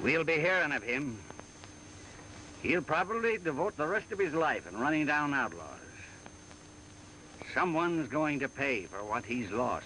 We'll be hearing of him. He'll probably devote the rest of his life in running down outlaws. Someone's going to pay for what he's lost.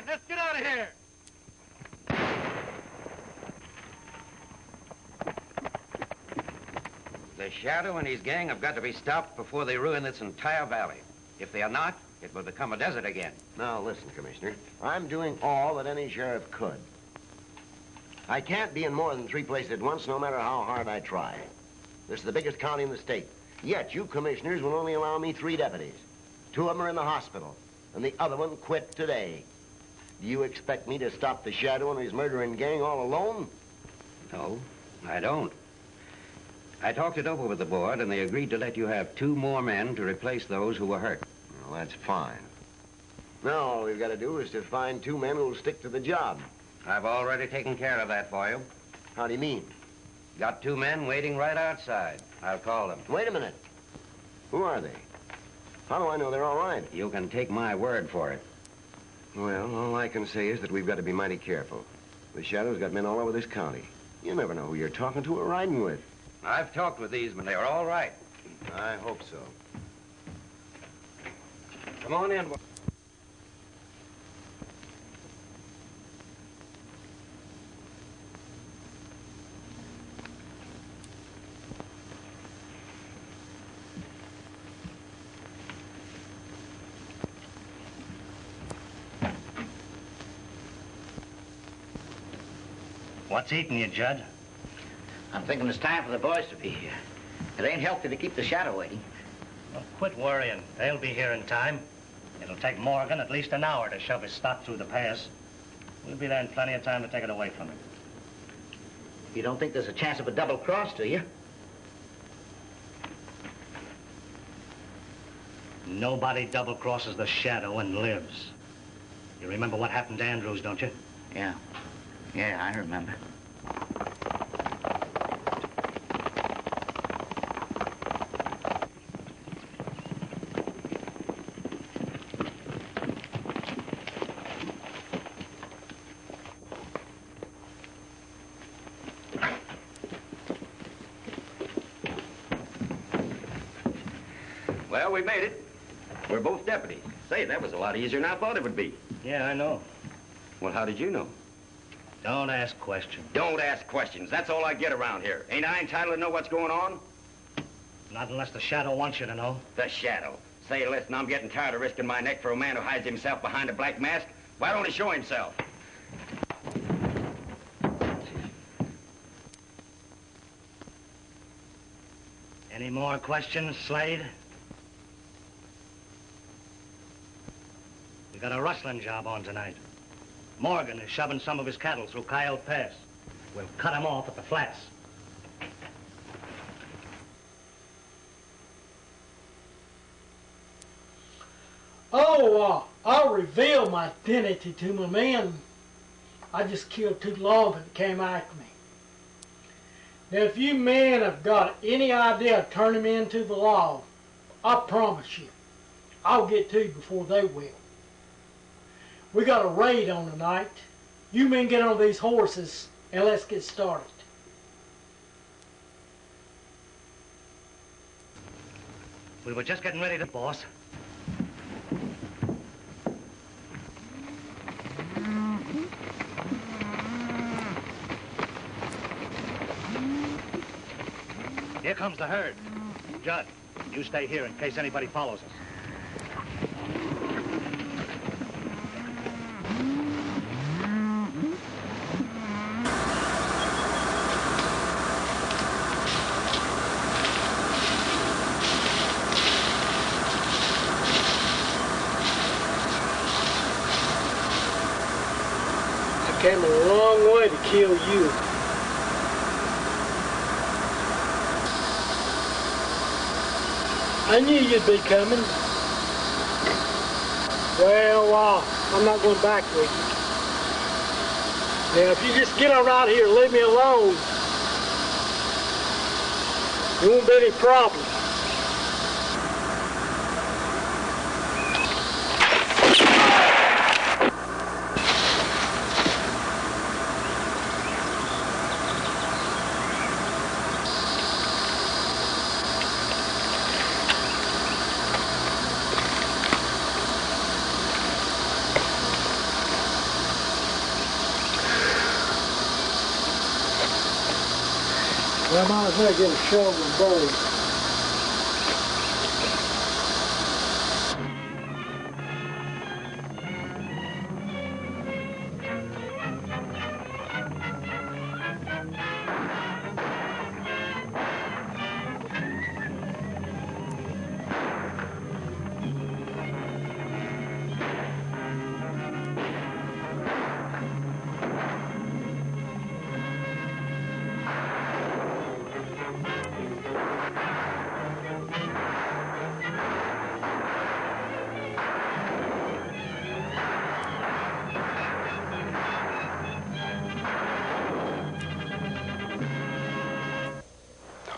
Let's get out of here. The Shadow and his gang have got to be stopped before they ruin this entire valley. If they are not, it will become a desert again. Now, listen, Commissioner. I'm doing all that any sheriff could. I can't be in more than 3 places at once, no matter how hard I try. This is the biggest county in the state. Yet, you commissioners will only allow me 3 deputies. 2 of them are in the hospital, and the other one quit today. Do you expect me to stop the Shadow and his murdering gang all alone? No, I don't. I talked it over with the board, and they agreed to let you have 2 more men to replace those who were hurt. Well, that's fine. Now, all we've got to do is to find 2 men who'll stick to the job. I've already taken care of that for you. How do you mean? Got 2 men waiting right outside. I'll call them. Wait a minute. Who are they? How do I know they're all right? You can take my word for it. Well, all I can say is that we've got to be mighty careful. The Shadow's got men all over this county. You never know who you're talking to or riding with. I've talked with these men. They are all right. I hope so. Come on in. What's eating you, Judd? I'm thinking it's time for the boys to be here. It ain't healthy to keep the Shadow waiting. Well, quit worrying. They'll be here in time. It'll take Morgan at least an hour to shove his stock through the pass. We'll be there in plenty of time to take it away from him. You don't think there's a chance of a double cross, do you? Nobody double crosses the Shadow and lives. You remember what happened to Andrews, don't you? Yeah. Yeah, I remember. Well, we made it. We're both deputies. Say, that was a lot easier than I thought it would be. Yeah, I know. Well, how did you know? Don't ask questions. Don't ask questions. That's all I get around here. Ain't I entitled to know what's going on? Not unless the Shadow wants you to know. The Shadow. Say, listen, I'm getting tired of risking my neck for a man who hides himself behind a black mask. Why don't he show himself? Any more questions, Slade? We got a rustling job on tonight. Morgan is shoving some of his cattle through Coyote Pass. We'll cut him off at the flats. I'll reveal my identity to my men. I just killed 2 lawmen that came after me. Now, if you men have got any idea of turning me into the law, I promise you, I'll get to you before they will. We got a raid on tonight. You men get on these horses and let's get started. We were just getting ready to, boss. Here comes the herd. Judd, you stay here in case anybody follows us. came a long way to kill you. I knew you'd be coming. Well, I'm not going back with you. Now, if you just get on out here and leave me alone, there won't be any problem. I might as well get a shovel and bury it.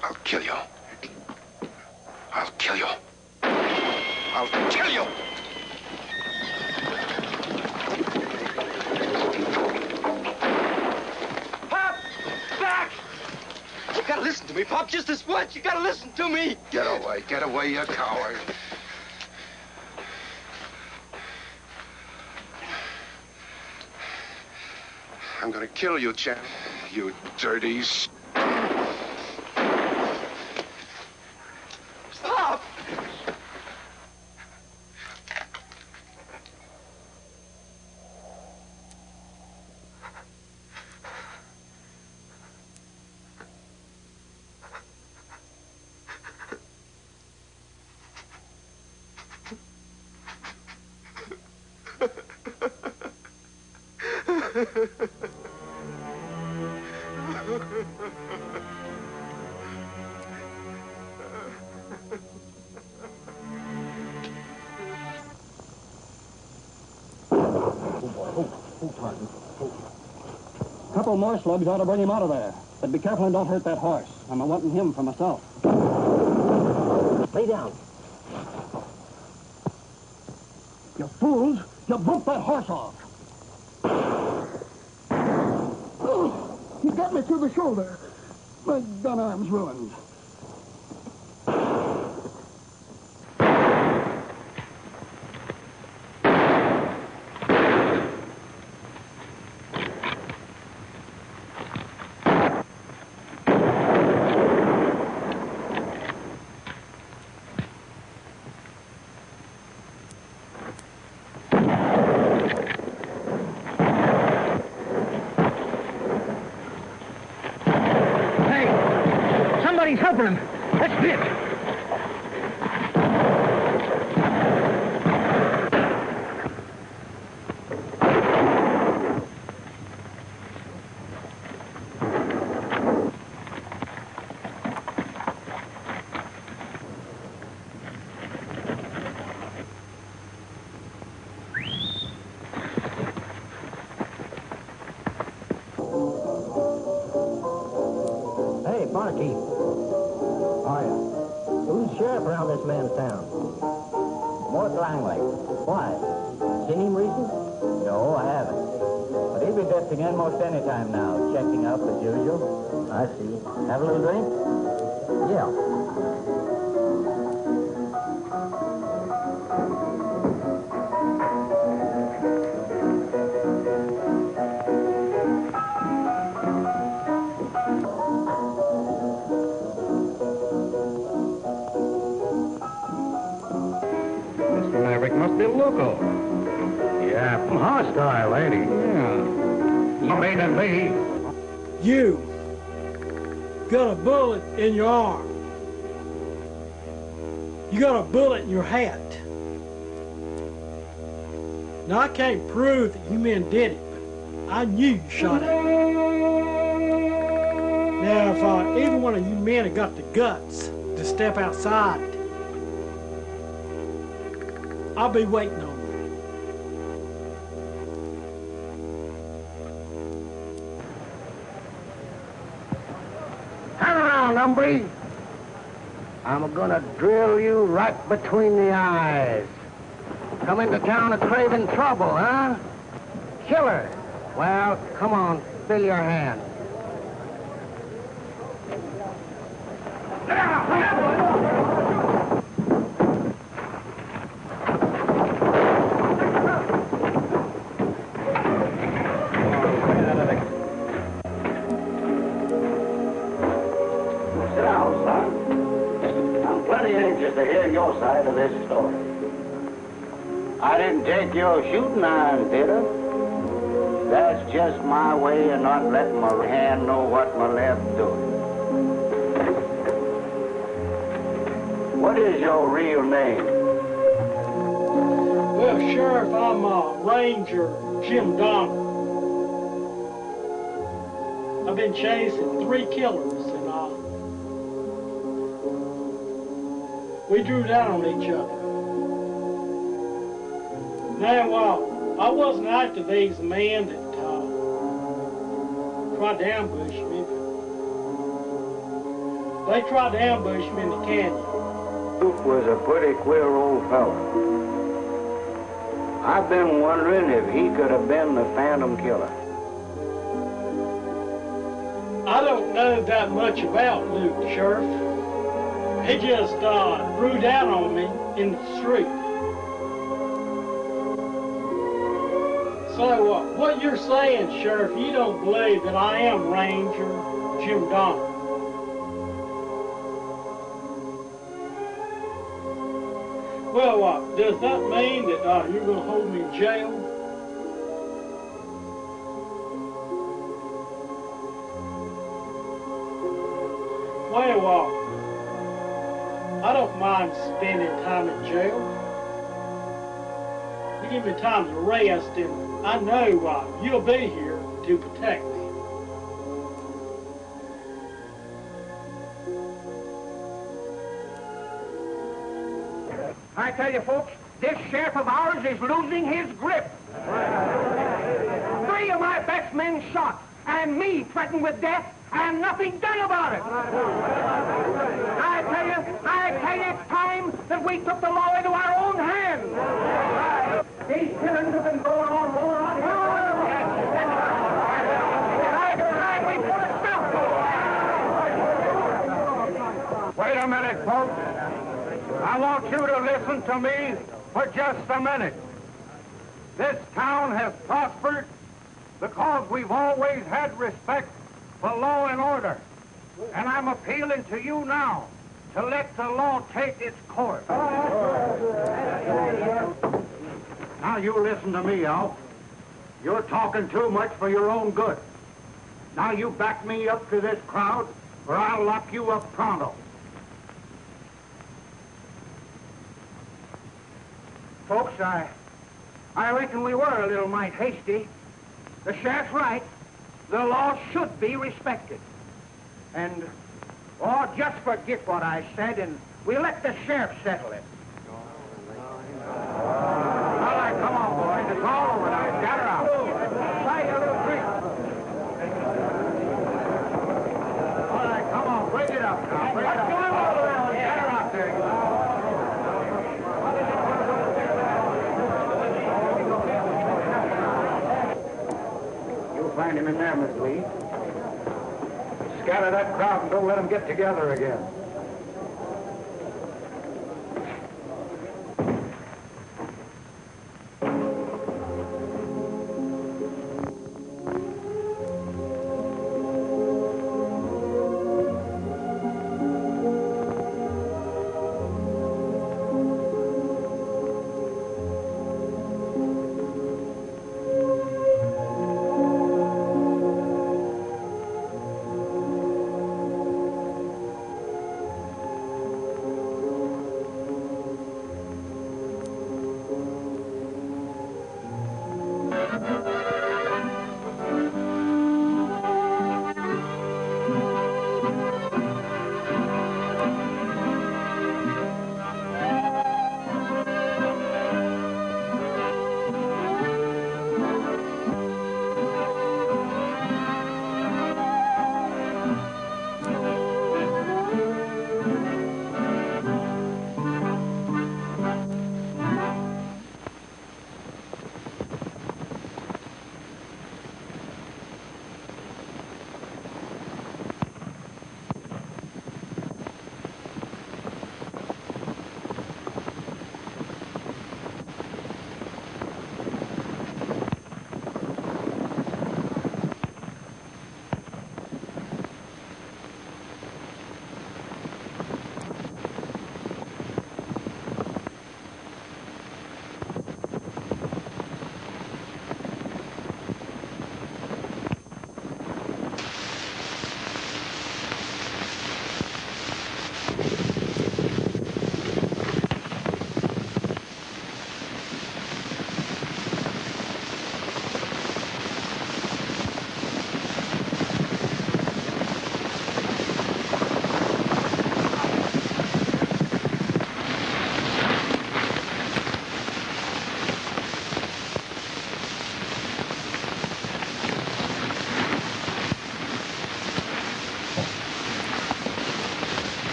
I'll kill you. I'll kill you. I'll kill you! Pop! Back! You gotta listen to me, Pop, just this once. You gotta listen to me. Get away, you coward. I'm gonna kill you, Chan. You dirty... Pop! Couple more slugs ought to bring him out of there. But be careful and don't hurt that horse. I'm wanting him for myself. Lay down. You fools! You broke that horse off! He got me through the shoulder. My gun arm's ruined. Somebody's helping him. That's Dick. Hey, barkeep. Who's sheriff around this man's town? Mort Langley. Why? Seen him recent? No, I haven't. But he'll be drifting in most any time now, checking up as usual. I see. Have a little drink? Yeah. Must be local. Yeah, from hostile, ain't he? Yeah. You made him be. You got a bullet in your arm. You got a bullet in your hat. Now, I can't prove that you men did it, I knew you shot at me. Now, if either one of you men had got the guts to step outside, I'll be waiting on you. Turn around, hombre. I'm gonna drill you right between the eyes. Come into town a craving trouble, huh? Killer. Well, come on, fill your hand. Sit down, son. I'm plenty anxious to hear your side of this story. I didn't take your shooting iron, did I? That's just my way of not letting my hand know what my left's doing. What is your real name? Well, Sheriff, I'm Ranger Jim Donner. I've been chasing 3 killers, and we drew down on each other. Now, I wasn't after these men that tried to ambush me. They tried to ambush me in the canyon. Duke was a pretty queer old fellow. I've been wondering if he could have been the Phantom Killer. I don't know that much about Luke, Sheriff. He just drew down on me in the street. So, what you're saying, Sheriff, you don't believe that I am Ranger Jim Donner? Well, does that mean that you're going to hold me in jail? Well, I don't mind spending time in jail. You give me time to rest, and I know you'll be here to protect me. I tell you, folks, this sheriff of ours is losing his grip. 3 of my best men shot, and me threatened with death, and nothing done about it. I tell you, it's time that we took the law into our own hands. These killings have been going on more on here. We put a stop to it. Wait a minute, folks. I want you to listen to me for just a minute. This town has prospered because we've always had respect for law and order. And I'm appealing to you now to let the law take its course. Now you listen to me, Al. You're talking too much for your own good. Now you back me up to this crowd, or I'll lock you up pronto. Folks, I reckon we were a little mite hasty. The sheriff's right. The law should be respected. And, just forget what I said, and we'll let the sheriff settle it. All right, come on, boys. It's all over now. Gather out. Try a little drink. All right, come on. Break it up now. Break it up. Gather out there. You'll find him in there, Miss Lee. Scatter that crowd and don't let them get together again.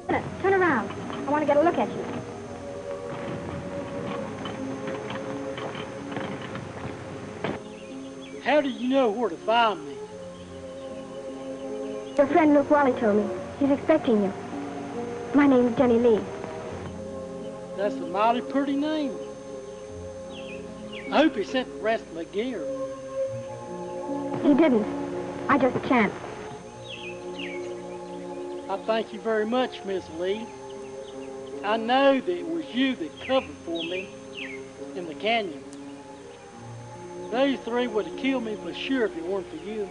Turn around. I want to get a look at you. How did you know where to find me? Your friend Luke Wally told me. He's expecting you. My name's Jenny Lee. That's a mighty pretty name. I hope he sent the rest of my gear. He didn't. I just chanced. I thank you very much, Miss Lee. I know that it was you that covered for me in the canyon. Those three would have killed me for sure if it weren't for you.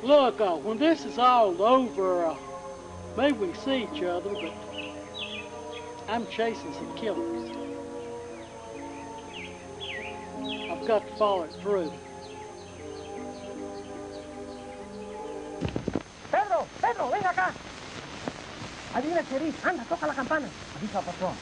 Look, when this is all over, maybe we can see each other, but I'm chasing some killers. I've got to follow it through. Pedro, Pedro, ven acá. Adivina el sheriff. Anda, toca la campana. Avisa al patrón.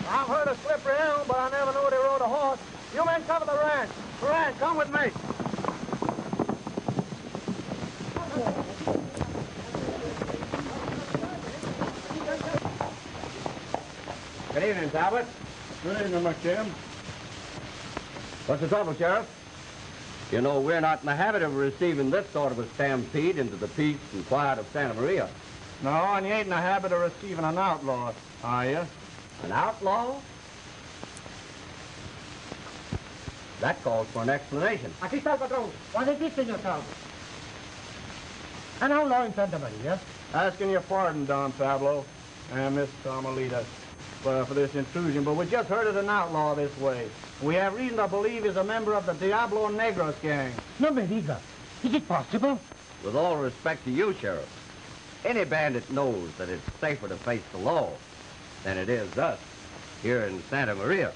I've heard of Slippery Elm, but I never knew they rode a horse. You men cover the ranch. Ranch, come with me. Good evening, Talbot. Good evening, McKim. What's the trouble, Sheriff? You know, we're not in the habit of receiving this sort of a stampede into the peace and quiet of Santa Maria. No, and you ain't in the habit of receiving an outlaw, are you? An outlaw? That calls for an explanation. Aquí está el patrón. What is this, señor Talbot? An outlaw in Santa Maria. Asking your pardon, Don Pablo and Miss Carmelita, for this intrusion, but we just heard of an outlaw this way. We have reason to believe he's a member of the Diablo Negros gang. No me diga. Is it possible? With all respect to you, Sheriff, any bandit knows that it's safer to face the law than it is us here in Santa Maria.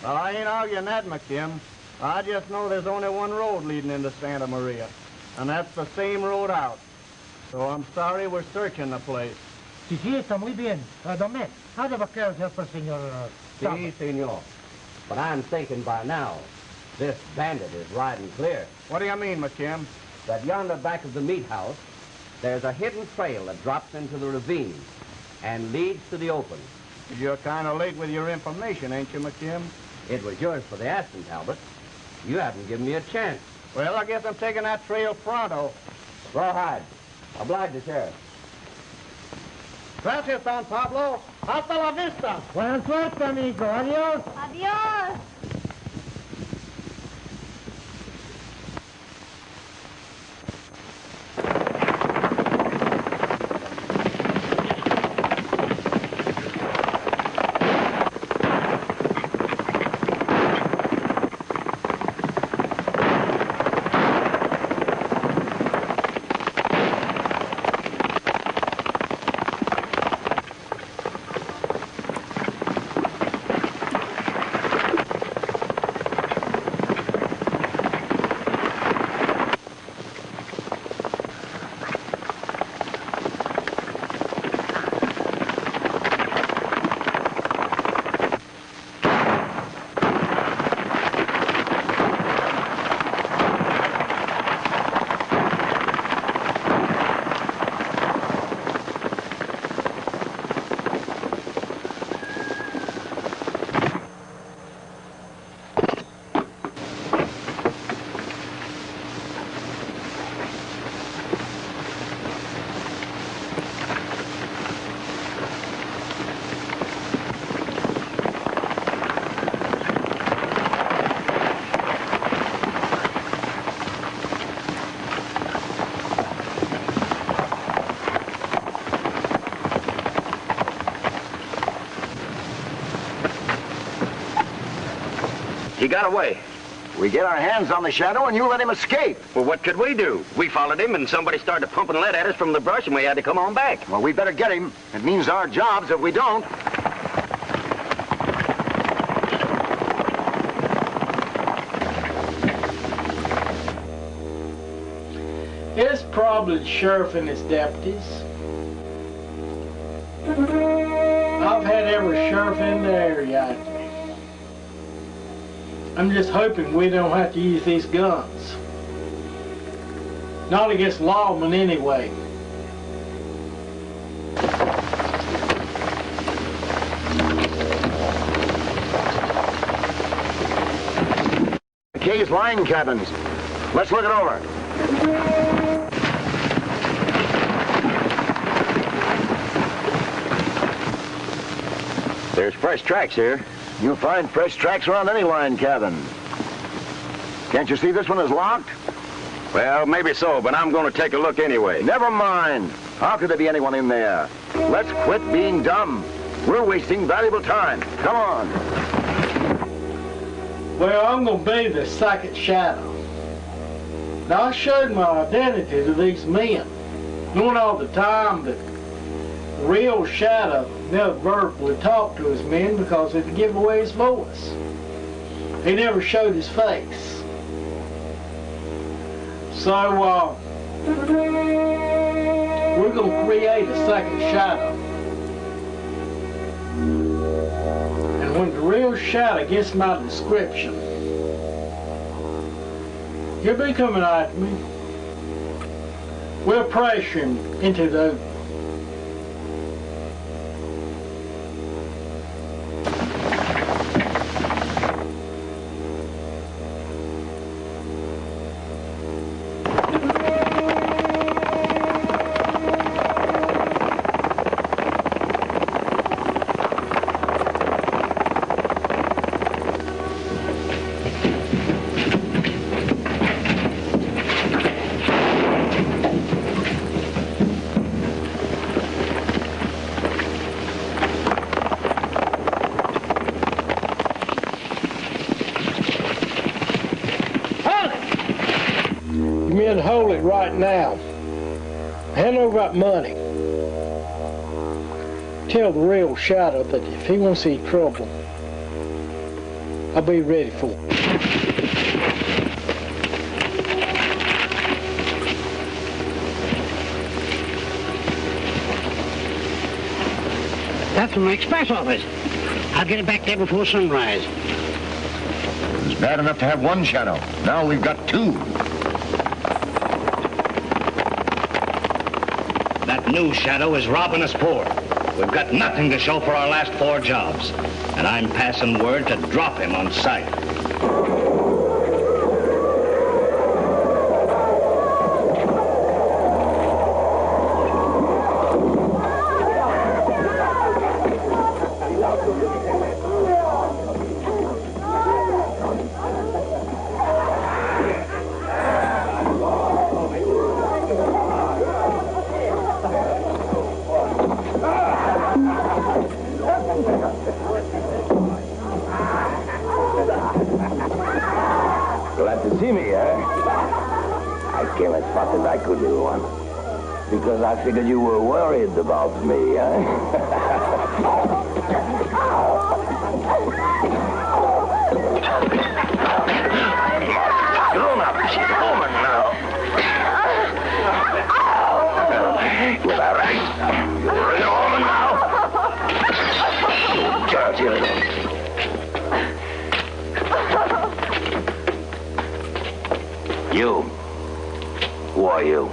Well, I ain't arguing that, McKim. I just know there's only one road leading into Santa Maria, and that's the same road out. So I'm sorry we're searching the place. Sí, sí, está muy bien. Don Matt, how the vaqueros help us, señor Talbot? Si, senor. But I'm thinking by now, this bandit is riding clear. What do you mean, McKim? That yonder back of the meat house, there's a hidden trail that drops into the ravine and leads to the open. You're kind of late with your information, ain't you, McKim? It was yours for the asking, Talbot. You haven't given me a chance. Well, I guess I'm taking that trail pronto. Rawhide. Oblige the sheriff. Gracias, Don Pablo. Hasta la vista. Buena suerte, amigo. Adiós. Adiós. He got away. We get our hands on the shadow and you let him escape. Well, what could we do? We followed him and somebody started pumping lead at us from the brush and we had to come on back. Well, we better get him. It means our jobs if we don't. probably the sheriff and his deputies. I've had every sheriff in the area after me. I'm just hoping we don't have to use these guns. Not against lawmen anyway. McKay's line cabins. Let's look it over. There's fresh tracks here. You'll find fresh tracks around any line cabin. Can't you see this one is locked? Well, maybe so, but I'm going to take a look anyway. Never mind. How could there be anyone in there? Let's quit being dumb. We're wasting valuable time. Come on. Well, I'm going to be the second shadow. Now, I showed my identity to these men, knowing all the time that the real shadow never verbally talked to his men because it'd give away his voice. He never showed his face. So, we're going to create a second shadow. And when the real shadow gets my description, he'll be coming after me. We'll pressure him into the... Hold it right now. Hand over that money. Tell the real shadow that if he wants any trouble, I'll be ready for him. That's from the express office. I'll get it back there before sunrise. It was bad enough to have one shadow. Now we've got two. That new shadow is robbing us poor. We've got nothing to show for our last 4 jobs. And I'm passing word to drop him on sight. Because I figured you were worried about me, huh? Grown up, she's a woman now. You're all right. You're a woman now. Dirty little. You. Who are you?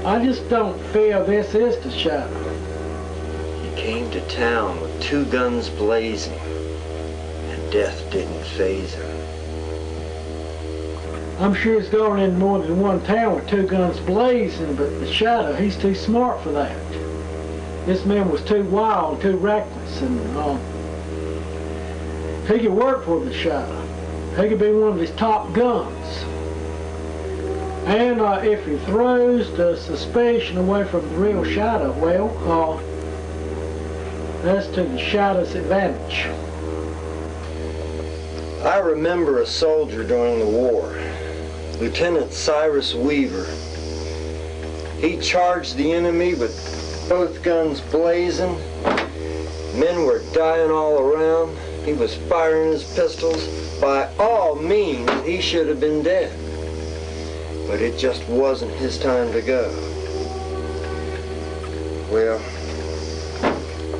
I just don't feel this is the shadow. He came to town with 2 guns blazing, and death didn't faze him. I'm sure he's going in more than one town with 2 guns blazing, but the shadow, he's too smart for that. This man was too wild, too reckless, and he could work for the shadow. He could be one of his top guns. And if he throws the suspicion away from the real shadow, well, that's to the shadow's advantage. I remember a soldier during the war, Lieutenant Cyrus Weaver. He charged the enemy with both guns blazing. Men were dying all around. He was firing his pistols. By all means, he should have been dead. But it just wasn't his time to go. Well,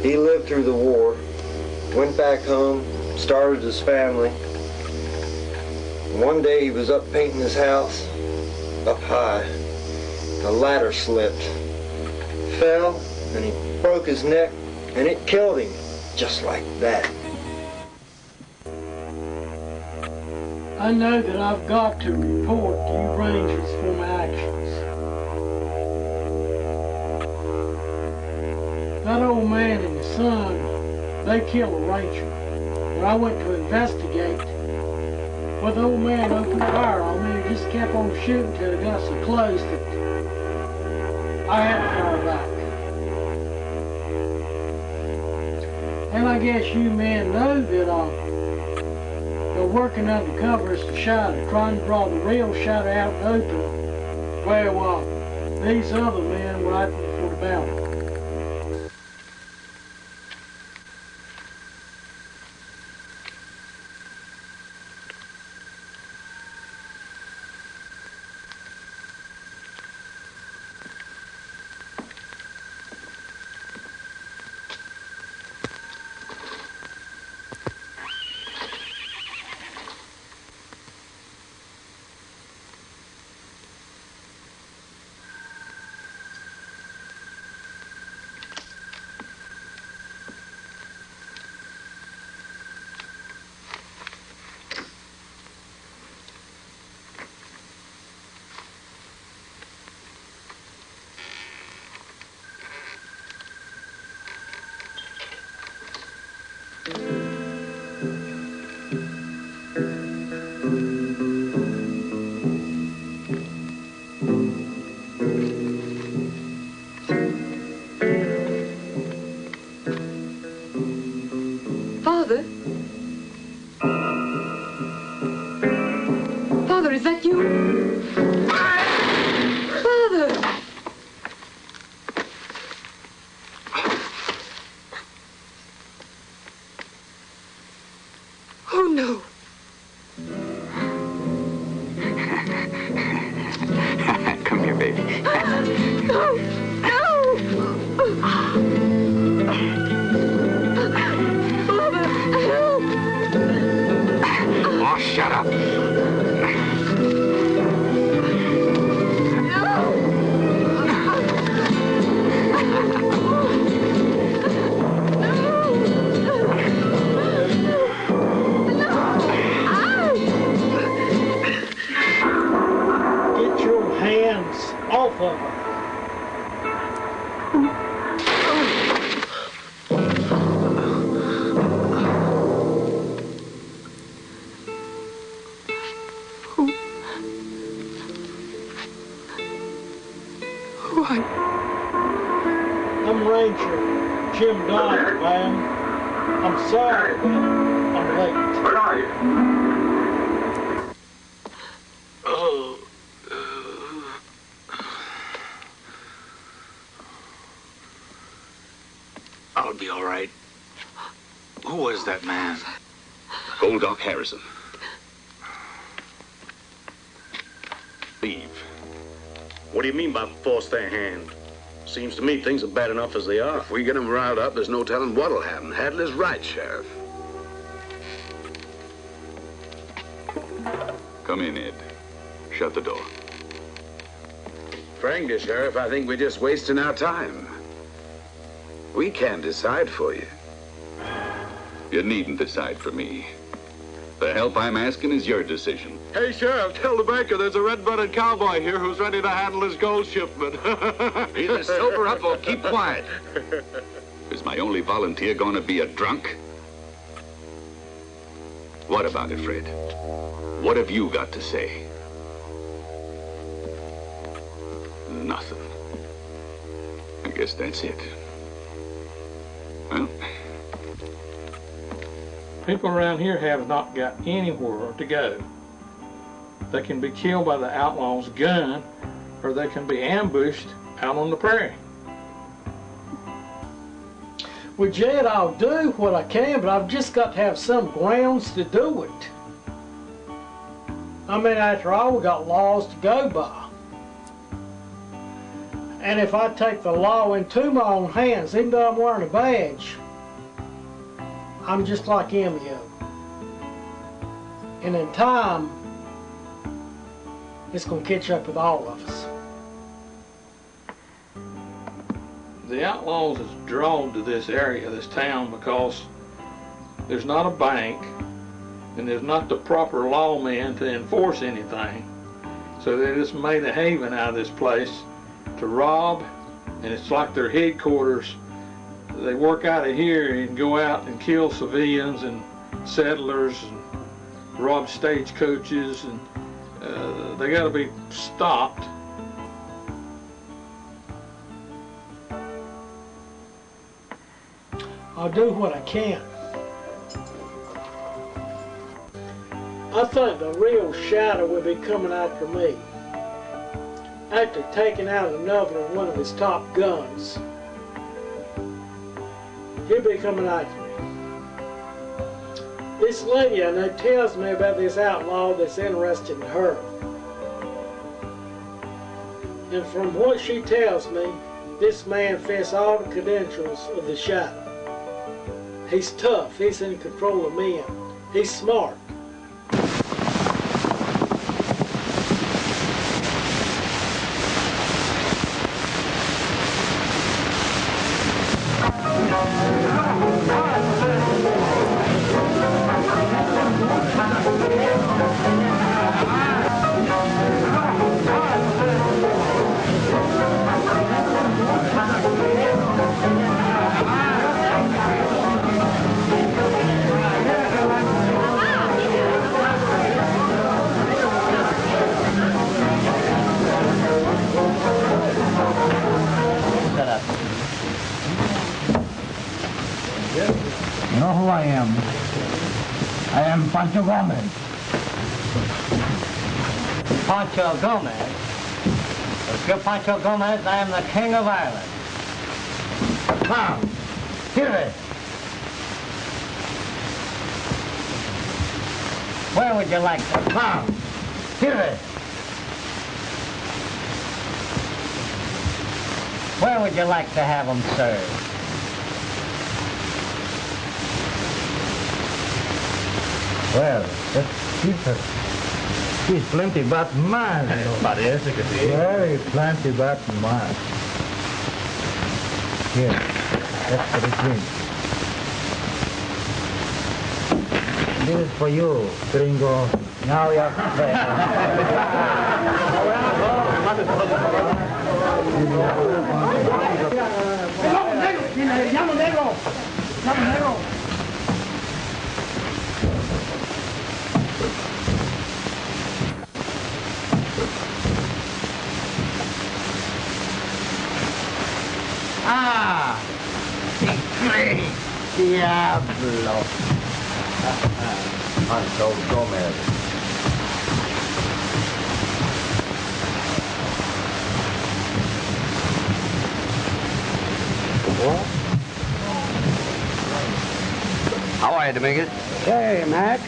he lived through the war, went back home, started his family. One day he was up painting his house, up high. The ladder slipped, fell, and he broke his neck, and it killed him, just like that. I know that I've got to report to you Rangers for my actions. That old man and his son, they killed a ranger. When I went to investigate, well, the old man opened fire on me and just kept on shooting till it got so close that I had to fire back. And I guess you men know that they're working undercover as the shadow, trying to draw the real shadow out in the open. Well, these other men right before the battle. Father? Father, is that you? Father! Oh, no. Come here, baby. No! No! Father, help! Oh, shut up. Get your hands off of her. I'm Ranger Jim Donald, man. I'm sorry, but I'm late. Where are you? I'll be all right. Who was that man? Old Doc Harrison. Leave. What do you mean by force their hand? Seems to me things are bad enough as they are. If we get them riled up, there's no telling what'll happen. Hadley's right, Sheriff. Come in, Ed. Shut the door. Frankly, Sheriff, I think we're just wasting our time. We can't decide for you. You needn't decide for me. The help I'm asking is your decision. Hey, Sheriff, tell the banker there's a red-blooded cowboy here who's ready to handle his gold shipment. Either sober up or keep quiet. Is my only volunteer going to be a drunk? What about it, Fred? What have you got to say? Nothing. I guess that's it. Well... People around here have not got anywhere to go. They can be killed by the outlaw's gun, or they can be ambushed out on the prairie. Well, Jed, I'll do what I can, but I've just got to have some grounds to do it. I mean, after all, we got laws to go by. And if I take the law into my own hands, even though I'm wearing a badge, I'm just like Emio. And in time, it's going to catch up with all of us. The outlaws is drawn to this area, this town, because there's not a bank and there's not the proper lawmen to enforce anything. So they just made a haven out of this place to rob, and it's like their headquarters. They work out of here and go out and kill civilians and settlers and rob stagecoaches, and they got to be stopped. I'll do what I can. I think the real shadow will be coming after me. After taking out another one of his top guns, he'll be coming after me. This lady I know tells me about this outlaw that's interested in her. And from what she tells me, this man fits all the credentials of the shadow. He's tough, he's in control of men, he's smart. You know who I am? I am Pancho Gomez. Pancho Gomez? If you're Pancho Gomez, I am the King of Ireland. Come, here it is. Where would you like to come? Here it is. Where would you like to have them served? Well, that's cheaper. She's plenty but mine. Parece que sí. Very plenty but mine. Here, that's for the drink. This is for you, gringo. Now you're fed. Ah, great diablo. Pancho Gomez. How are you, Dominguez? Say, Mac,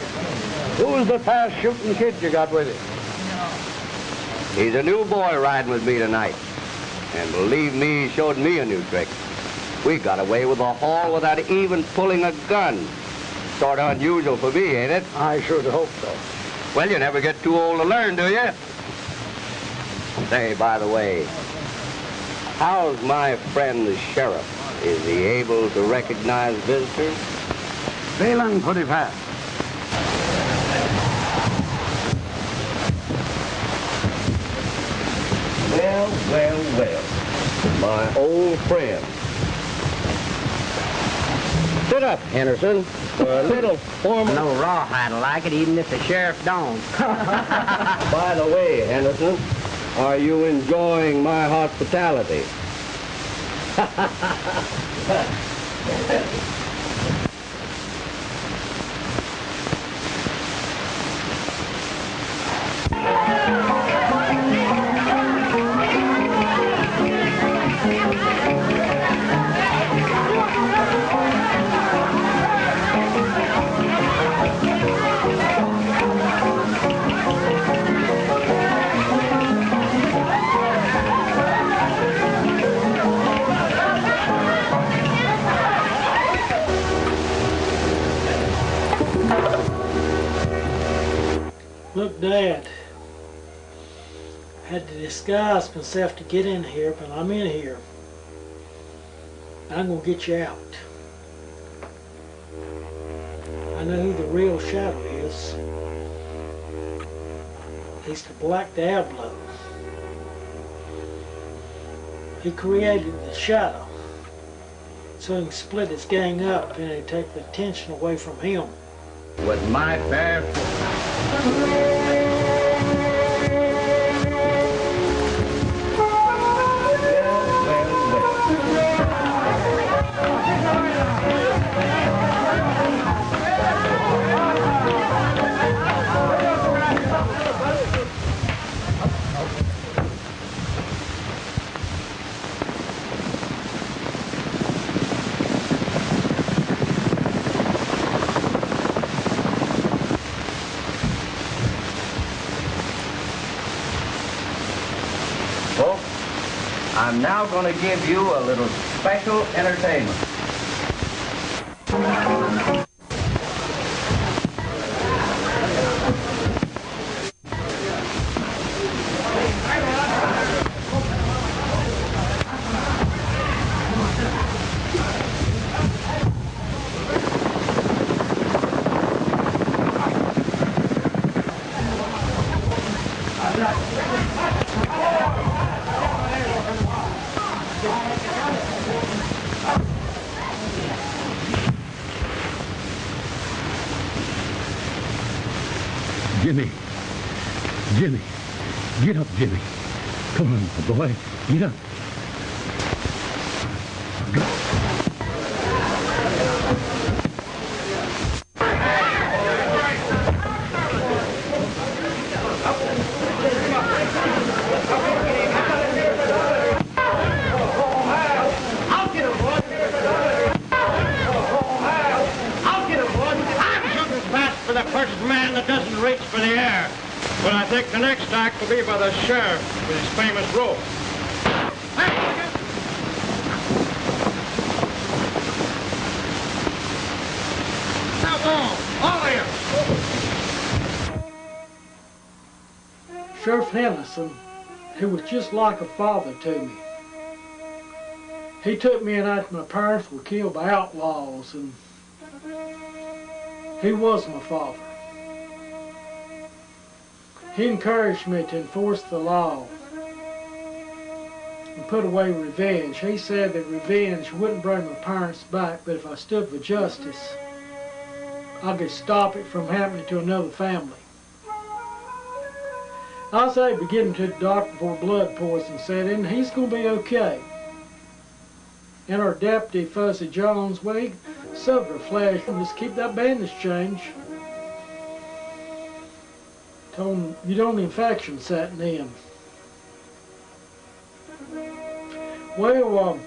who's the fast shooting kid you got with you? He's a new boy riding with me tonight. And believe me, he showed me a new trick. We got away with a haul without even pulling a gun. Sort of unusual for me, ain't it? I should hope so. Well, you never get too old to learn, do you? Say, by the way, how's my friend the sheriff? Is he able to recognize visitors? Feeling pretty fast. Well, well, well. My old friend. Sit up, Henderson. For a little formal... No rawhide will like it, even if the sheriff don't. By the way, Henderson, are you enjoying my hospitality? Look, Dad, I had to disguise myself to get in here, but I'm in here. I'm going to get you out. I know who the real Shadow is. He's the Black Diablo. He created the Shadow so he can split his gang up and take the attention away from him. With my fair... I'm now going to give you a little special entertainment. Jimmy. Jimmy. Get up, Jimmy. Come on, my boy. Get up. But I think the next act will be by the sheriff with his famous rope. Now go, all of you. Sheriff Henderson, who was just like a father to me. He took me in after my parents were killed by outlaws, and he was my father. He encouraged me to enforce the law and put away revenge. He said that revenge wouldn't bring my parents back, but if I stood for justice, I could stop it from happening to another family. I was able to get him to the doctor before blood poisoning set in, and he's going to be okay. And our deputy, Fuzzy Jones, well, he suffered a flash and just keep that bandage changed. Told him, you don't infection setting in. Well,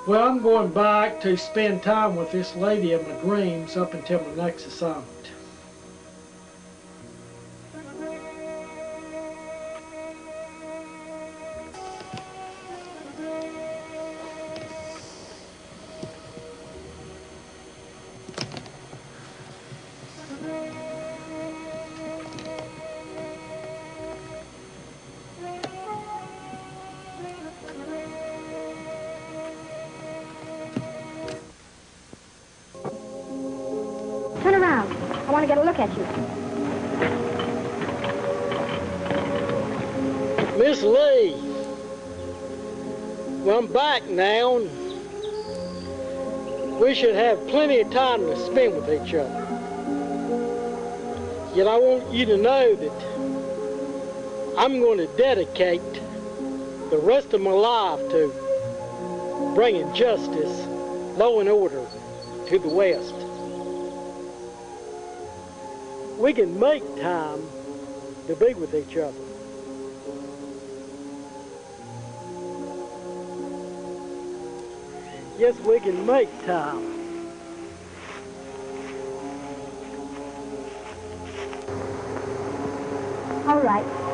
I'm going back to spend time with this lady in my dreams up until my next assignment. Turn around. I want to get a look at you. Miss Lee, well, I'm back now, and we should have plenty of time to spend with each other. Yet I want you to know that I'm going to dedicate the rest of my life to bringing justice, law and order to the West. We can make time to be with each other. Yes, we can make time. All right.